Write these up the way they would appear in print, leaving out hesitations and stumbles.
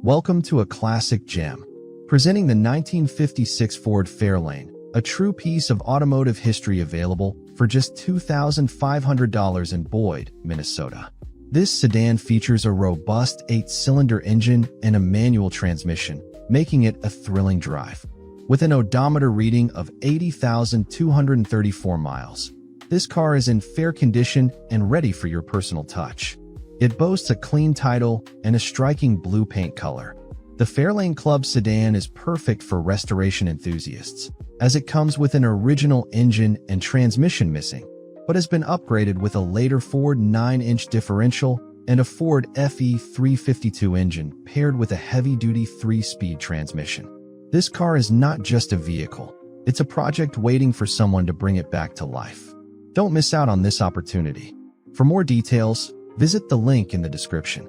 Welcome to a classic gem, presenting the 1956 Ford Fairlane, a true piece of automotive history available for just $2,500 in Boyd, Minnesota. This sedan features a robust 8-cylinder engine and a manual transmission, making it a thrilling drive. With an odometer reading of 80,234 miles, this car is in fair condition and ready for your personal touch. It boasts a clean title and a striking blue paint color. The Fairlane Club sedan is perfect for restoration enthusiasts, as it comes with an original engine and transmission missing, but has been upgraded with a later Ford 9-inch differential and a Ford FE352 engine paired with a heavy-duty 3-speed transmission. This car is not just a vehicle, it's a project waiting for someone to bring it back to life. Don't miss out on this opportunity. For more details, visit the link in the description.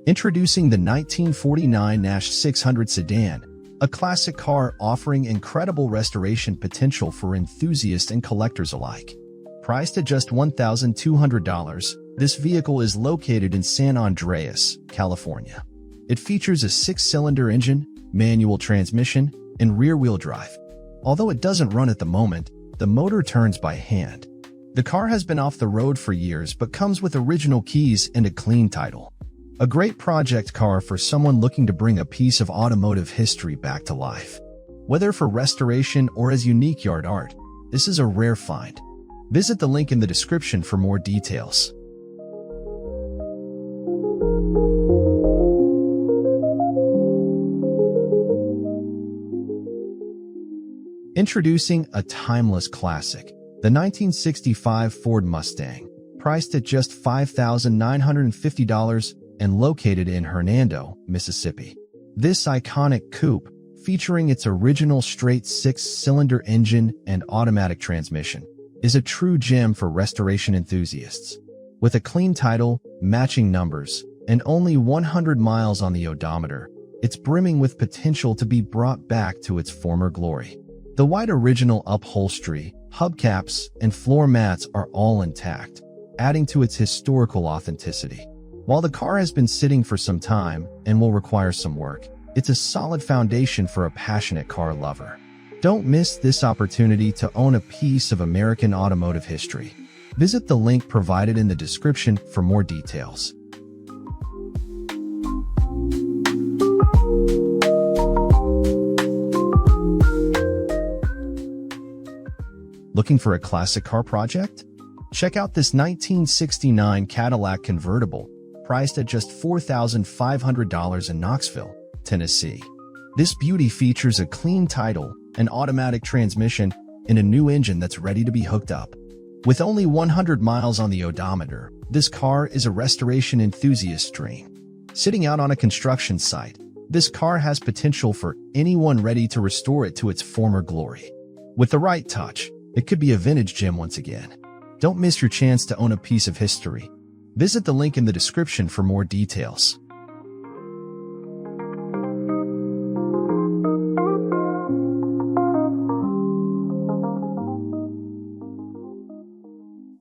Introducing the 1949 Nash 600 sedan, a classic car offering incredible restoration potential for enthusiasts and collectors alike. Priced at just $1,200, this vehicle is located in San Andreas, California. It features a 6-cylinder engine, manual transmission, and rear-wheel drive. Although it doesn't run at the moment, the motor turns by hand. The car has been off the road for years but comes with original keys and a clean title. A great project car for someone looking to bring a piece of automotive history back to life. Whether for restoration or as unique yard art, this is a rare find. Visit the link in the description for more details. Introducing a timeless classic, the 1965 Ford Mustang, priced at just $5,950 and located in Hernando, Mississippi. This iconic coupe, featuring its original straight 6-cylinder engine and automatic transmission, is a true gem for restoration enthusiasts. With a clean title, matching numbers, and only 100 miles on the odometer, it's brimming with potential to be brought back to its former glory. The white original upholstery, hubcaps, and floor mats are all intact, adding to its historical authenticity. While the car has been sitting for some time and will require some work, it's a solid foundation for a passionate car lover. Don't miss this opportunity to own a piece of American automotive history. Visit the link provided in the description for more details. Looking for a classic car project? Check out this 1969 Cadillac Convertible, priced at just $4,500 in Knoxville, Tennessee. This beauty features a clean title, an automatic transmission, and a new engine that's ready to be hooked up. With only 100 miles on the odometer, this car is a restoration enthusiast's dream. Sitting out on a construction site, this car has potential for anyone ready to restore it to its former glory. With the right touch, it could be a vintage gem once again. Don't miss your chance to own a piece of history. Visit the link in the description for more details.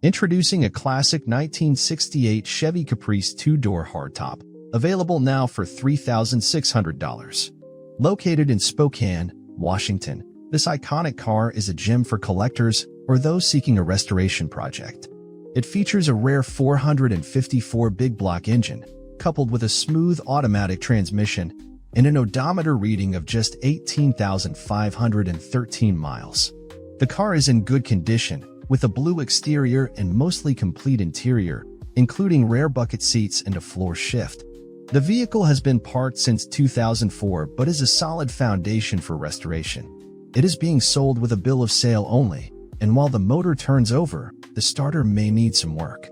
Introducing a classic 1968 Chevy Caprice 2-door hardtop, available now for $3,600. Located in Spokane, Washington, this iconic car is a gem for collectors or those seeking a restoration project. It features a rare 454 big block engine, coupled with a smooth automatic transmission and an odometer reading of just 18,513 miles. The car is in good condition, with a blue exterior and mostly complete interior, including rear bucket seats and a floor shift. The vehicle has been parked since 2004 but is a solid foundation for restoration. It is being sold with a bill of sale only, and while the motor turns over, the starter may need some work.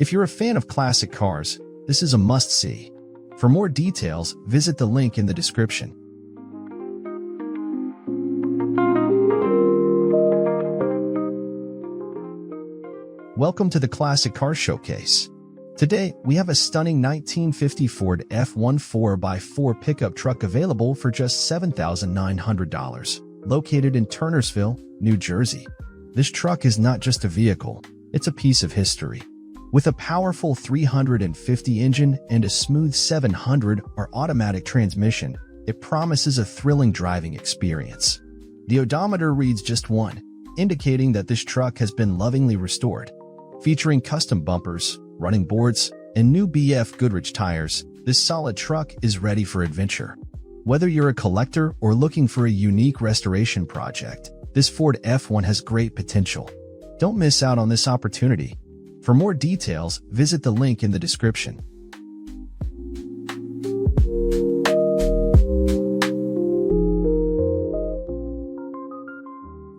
If you're a fan of classic cars, this is a must-see. For more details, visit the link in the description. Welcome to the Classic Car Showcase. Today, we have a stunning 1950 Ford F-1 4x4 pickup truck available for just $7,900. located in Turnersville, New Jersey. This truck is not just a vehicle, it's a piece of history. With a powerful 350 engine and a smooth 700 or automatic transmission, it promises a thrilling driving experience. The odometer reads just 1, indicating that this truck has been lovingly restored. Featuring custom bumpers, running boards, and new BF Goodrich tires, this solid truck is ready for adventure. Whether you're a collector or looking for a unique restoration project, this Ford F1 has great potential. Don't miss out on this opportunity. For more details, visit the link in the description.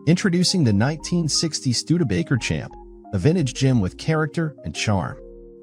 Introducing the 1960 Studebaker Champ, a vintage gem with character and charm.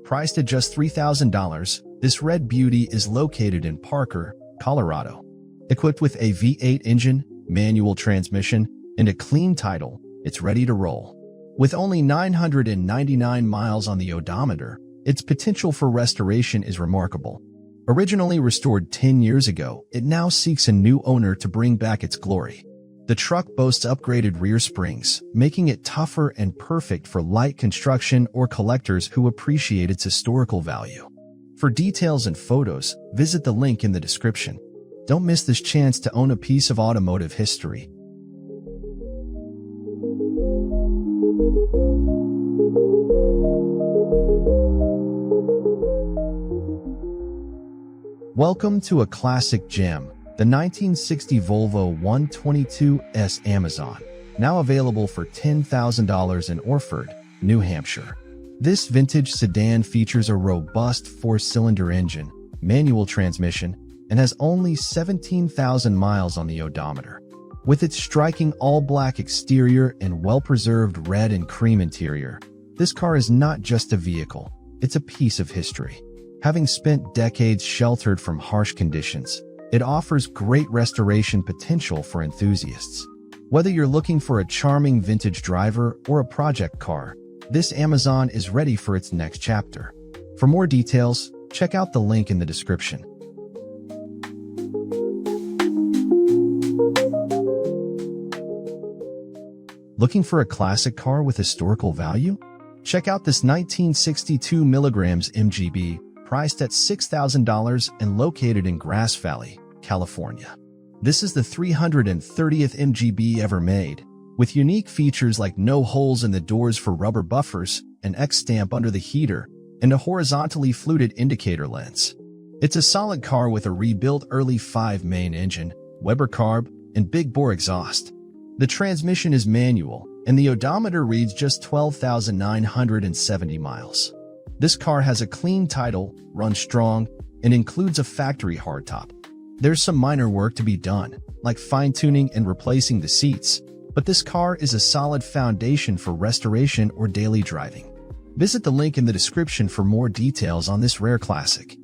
Priced at just $3,000, this red beauty is located in Parker, Colorado. Equipped with a V8 engine, manual transmission, and a clean title, it's ready to roll. With only 999 miles on the odometer, its potential for restoration is remarkable. Originally restored 10 years ago, it now seeks a new owner to bring back its glory. The truck boasts upgraded rear springs, making it tougher and perfect for light construction or collectors who appreciate its historical value. For details and photos, visit the link in the description. Don't miss this chance to own a piece of automotive history. Welcome to a classic gem, the 1960 Volvo 122S Amazon, now available for $10,000 in Orford, New Hampshire. This vintage sedan features a robust 4-cylinder engine, manual transmission, and has only 17,000 miles on the odometer. With its striking all-black exterior and well-preserved red and cream interior, this car is not just a vehicle, it's a piece of history. Having spent decades sheltered from harsh conditions, it offers great restoration potential for enthusiasts. Whether you're looking for a charming vintage driver or a project car, this Amazon is ready for its next chapter. For more details, check out the link in the description. Looking for a classic car with historical value? Check out this 1962 milligrams MGB, priced at $6,000 and located in Grass Valley, California. This is the 330th MGB ever made, with unique features like no holes in the doors for rubber buffers, an X stamp under the heater, and a horizontally fluted indicator lens. It's a solid car with a rebuilt early 5-main engine, Weber carb, and big bore exhaust. The transmission is manual, and the odometer reads just 12,970 miles. This car has a clean title, runs strong, and includes a factory hardtop. There's some minor work to be done, like fine-tuning and replacing the seats, but this car is a solid foundation for restoration or daily driving. Visit the link in the description for more details on this rare classic.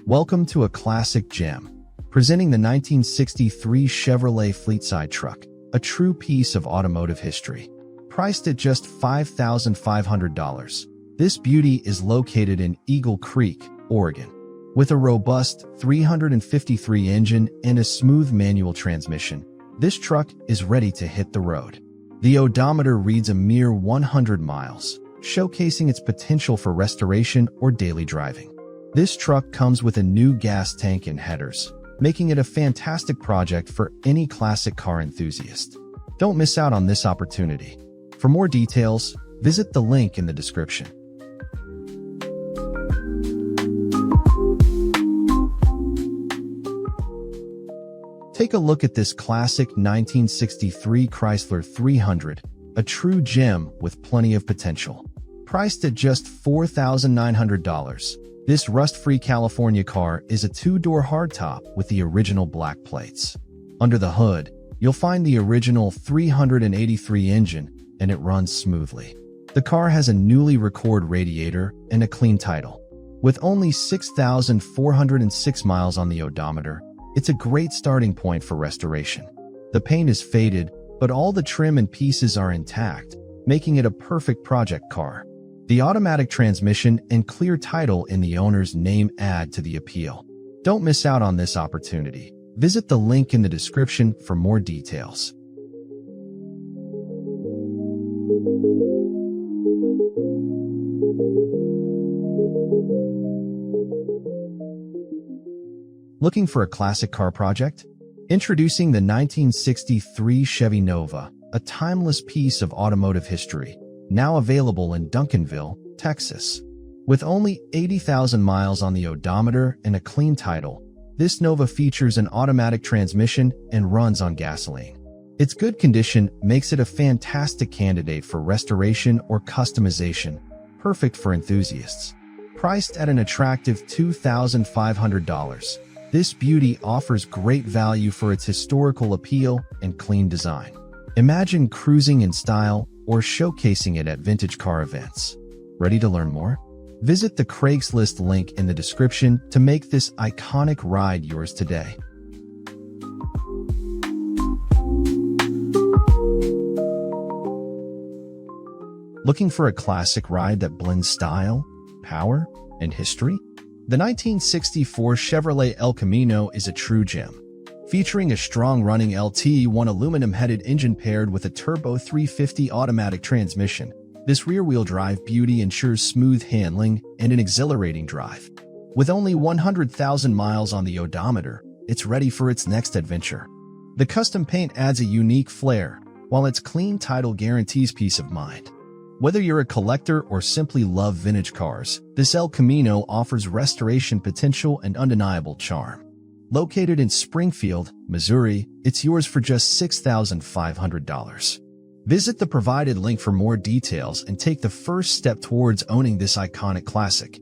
Welcome to a classic gem, presenting the 1963 Chevrolet Fleetside truck, a true piece of automotive history. Priced at just $5,500, this beauty is located in Eagle Creek, Oregon. With a robust 353 engine and a smooth manual transmission, this truck is ready to hit the road. The odometer reads a mere 100 miles, showcasing its potential for restoration or daily driving. This truck comes with a new gas tank and headers, making it a fantastic project for any classic car enthusiast. Don't miss out on this opportunity. For more details, visit the link in the description. Take a look at this classic 1963 Chrysler 300, a true gem with plenty of potential. Priced at just $4,900, this rust-free California car is a 2-door hardtop with the original black plates. Under the hood, you'll find the original 383 engine, and it runs smoothly. The car has a newly recorded radiator and a clean title. With only 6,406 miles on the odometer, it's a great starting point for restoration. The paint is faded, but all the trim and pieces are intact, making it a perfect project car. The automatic transmission and clear title in the owner's name add to the appeal. Don't miss out on this opportunity. Visit the link in the description for more details. Looking for a classic car project? Introducing the 1963 Chevy Nova, a timeless piece of automotive history, now available in Duncanville, Texas. With only 80,000 miles on the odometer and a clean title, this Nova features an automatic transmission and runs on gasoline. Its good condition makes it a fantastic candidate for restoration or customization, perfect for enthusiasts. Priced at an attractive $2,500, this beauty offers great value for its historical appeal and clean design. Imagine cruising in style or showcasing it at vintage car events. Ready to learn more? Visit the Craigslist link in the description to make this iconic ride yours today. Looking for a classic ride that blends style, power, and history? The 1964 Chevrolet El Camino is a true gem. Featuring a strong-running LT1 aluminum-headed engine paired with a turbo 350 automatic transmission, this rear-wheel drive beauty ensures smooth handling and an exhilarating drive. With only 100,000 miles on the odometer, it's ready for its next adventure. The custom paint adds a unique flair, while its clean title guarantees peace of mind. Whether you're a collector or simply love vintage cars, this El Camino offers restoration potential and undeniable charm. Located in Springfield, Missouri, it's yours for just $6,500. Visit the provided link for more details and take the first step towards owning this iconic classic.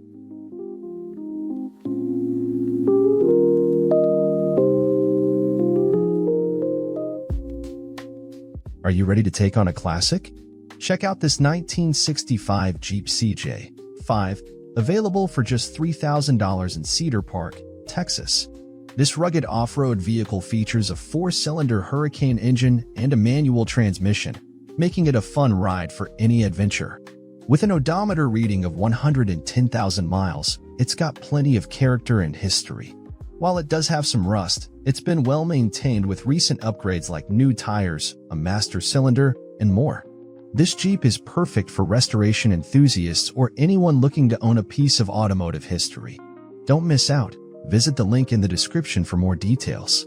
Are you ready to take on a classic? Check out this 1965 Jeep CJ5, available for just $3,000 in Cedar Park, Texas. This rugged off-road vehicle features a 4-cylinder Hurricane engine and a manual transmission, making it a fun ride for any adventure. With an odometer reading of 110,000 miles, it's got plenty of character and history. While it does have some rust, it's been well maintained with recent upgrades like new tires, a master cylinder, and more. This Jeep is perfect for restoration enthusiasts or anyone looking to own a piece of automotive history. Don't miss out. Visit the link in the description for more details.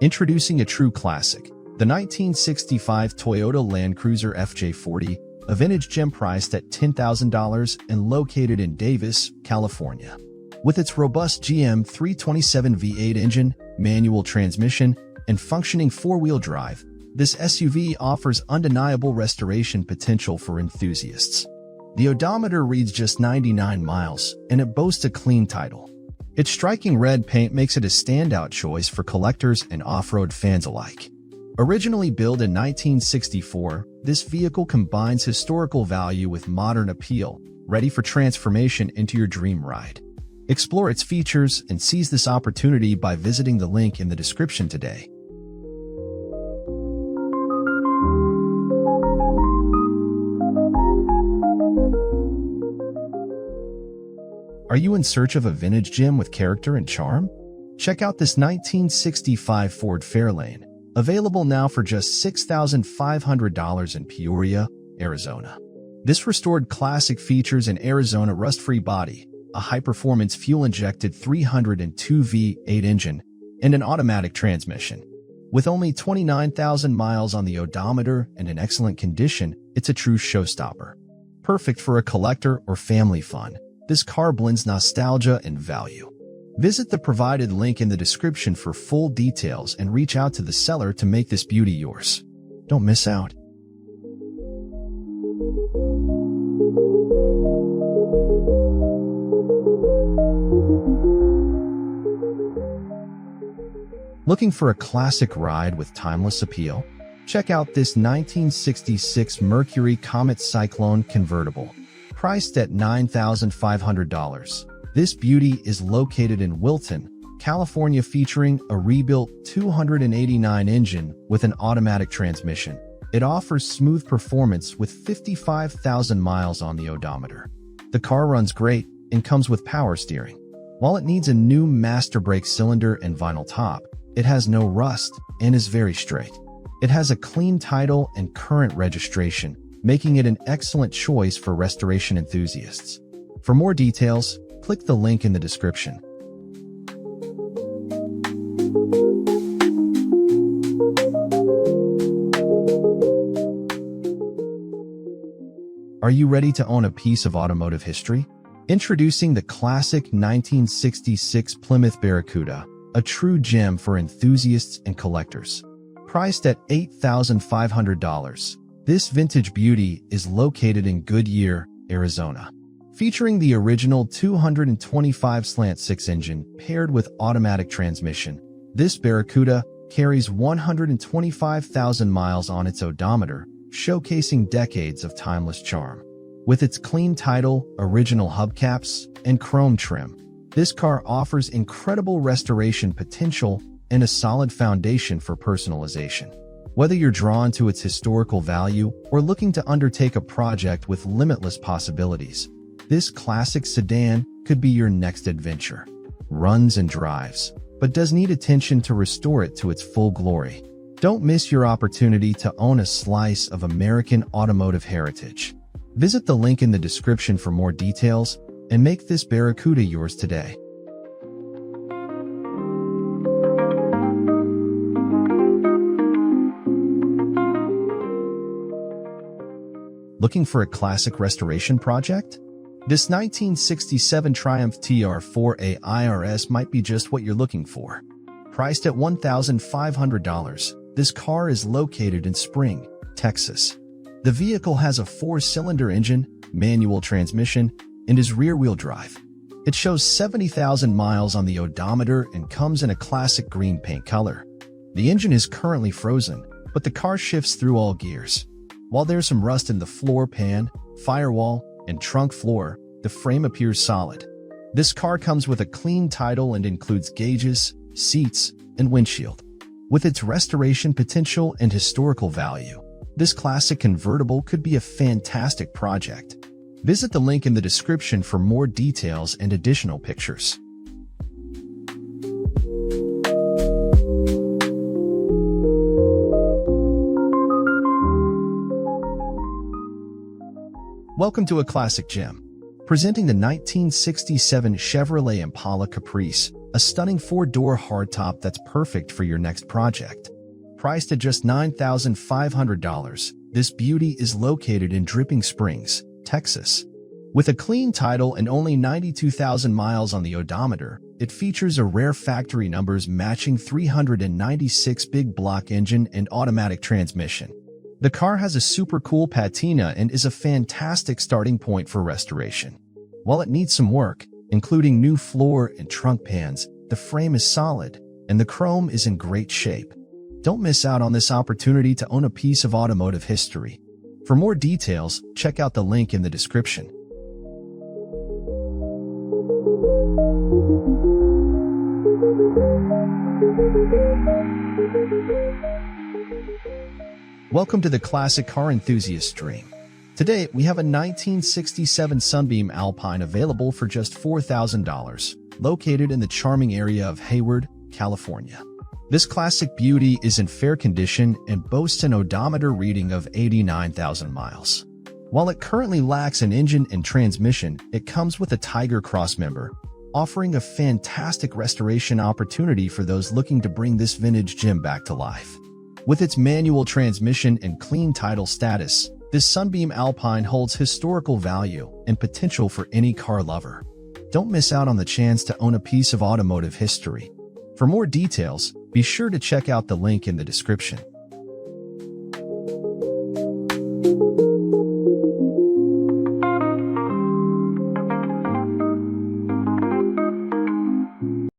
Introducing a true classic, the 1965 Toyota Land Cruiser FJ40, a vintage gem priced at $10,000 and located in Davis, California. With its robust GM 327 V8 engine, manual transmission, and functioning four-wheel drive, this SUV offers undeniable restoration potential for enthusiasts. The odometer reads just 99 miles, and it boasts a clean title. Its striking red paint makes it a standout choice for collectors and off-road fans alike. Originally built in 1964, this vehicle combines historical value with modern appeal, ready for transformation into your dream ride. Explore its features and seize this opportunity by visiting the link in the description today. Are you in search of a vintage gem with character and charm? Check out this 1965 Ford Fairlane, available now for just $6,500 in Peoria, Arizona. This restored classic features an Arizona rust-free body, a high-performance fuel-injected 302 V8 engine, and an automatic transmission. With only 29,000 miles on the odometer and in excellent condition, it's a true showstopper. Perfect for a collector or family fun, this car blends nostalgia and value. Visit the provided link in the description for full details and reach out to the seller to make this beauty yours. Don't miss out. Looking for a classic ride with timeless appeal? Check out this 1966 Mercury Comet Cyclone Convertible. Priced at $9,500, this beauty is located in Wilton, California, featuring a rebuilt 289 engine with an automatic transmission. It offers smooth performance with 55,000 miles on the odometer. The car runs great and comes with power steering. While it needs a new master brake cylinder and vinyl top, it has no rust and is very straight. It has a clean title and current registration, making it an excellent choice for restoration enthusiasts. For more details, click the link in the description. Are you ready to own a piece of automotive history? Introducing the classic 1966 Plymouth Barracuda, a true gem for enthusiasts and collectors. Priced at $8,500, this vintage beauty is located in Goodyear, Arizona. Featuring the original 225/6 engine paired with automatic transmission, this Barracuda carries 125,000 miles on its odometer, showcasing decades of timeless charm. With its clean title, original hubcaps, and chrome trim, this car offers incredible restoration potential and a solid foundation for personalization. Whether you're drawn to its historical value or looking to undertake a project with limitless possibilities, this classic sedan could be your next adventure. Runs and drives, but does need attention to restore it to its full glory. Don't miss your opportunity to own a slice of American automotive heritage. Visit the link in the description for more details and make this Barracuda yours today. Looking for a classic restoration project? This 1967 Triumph TR4A IRS might be just what you're looking for. Priced at $1,500, this car is located in Spring, Texas. The vehicle has a 4-cylinder engine, manual transmission, and is rear-wheel drive. It shows 70,000 miles on the odometer and comes in a classic green paint color. The engine is currently frozen, but the car shifts through all gears. While there's some rust in the floor pan, firewall, and trunk floor, the frame appears solid. This car comes with a clean title and includes gauges, seats, and windshield. With its restoration potential and historical value, this classic convertible could be a fantastic project. Visit the link in the description for more details and additional pictures. Welcome to a classic gem. Presenting the 1967 Chevrolet Impala Caprice, a stunning 4-door hardtop that's perfect for your next project. Priced at just $9,500, this beauty is located in Dripping Springs, Texas. With a clean title and only 92,000 miles on the odometer, it features a rare factory numbers matching 396 big block engine and automatic transmission. The car has a super cool patina and is a fantastic starting point for restoration. While it needs some work, including new floor and trunk pans, the frame is solid and the chrome is in great shape. Don't miss out on this opportunity to own a piece of automotive history. For more details, check out the link in the description. Welcome to the Classic Car Enthusiast Stream. Today, we have a 1967 Sunbeam Alpine available for just $4,000, located in the charming area of Hayward, California. This classic beauty is in fair condition and boasts an odometer reading of 89,000 miles. While it currently lacks an engine and transmission, it comes with a Tiger crossmember, offering a fantastic restoration opportunity for those looking to bring this vintage gem back to life. With its manual transmission and clean title status, this Sunbeam Alpine holds historical value and potential for any car lover. Don't miss out on the chance to own a piece of automotive history. For more details, be sure to check out the link in the description.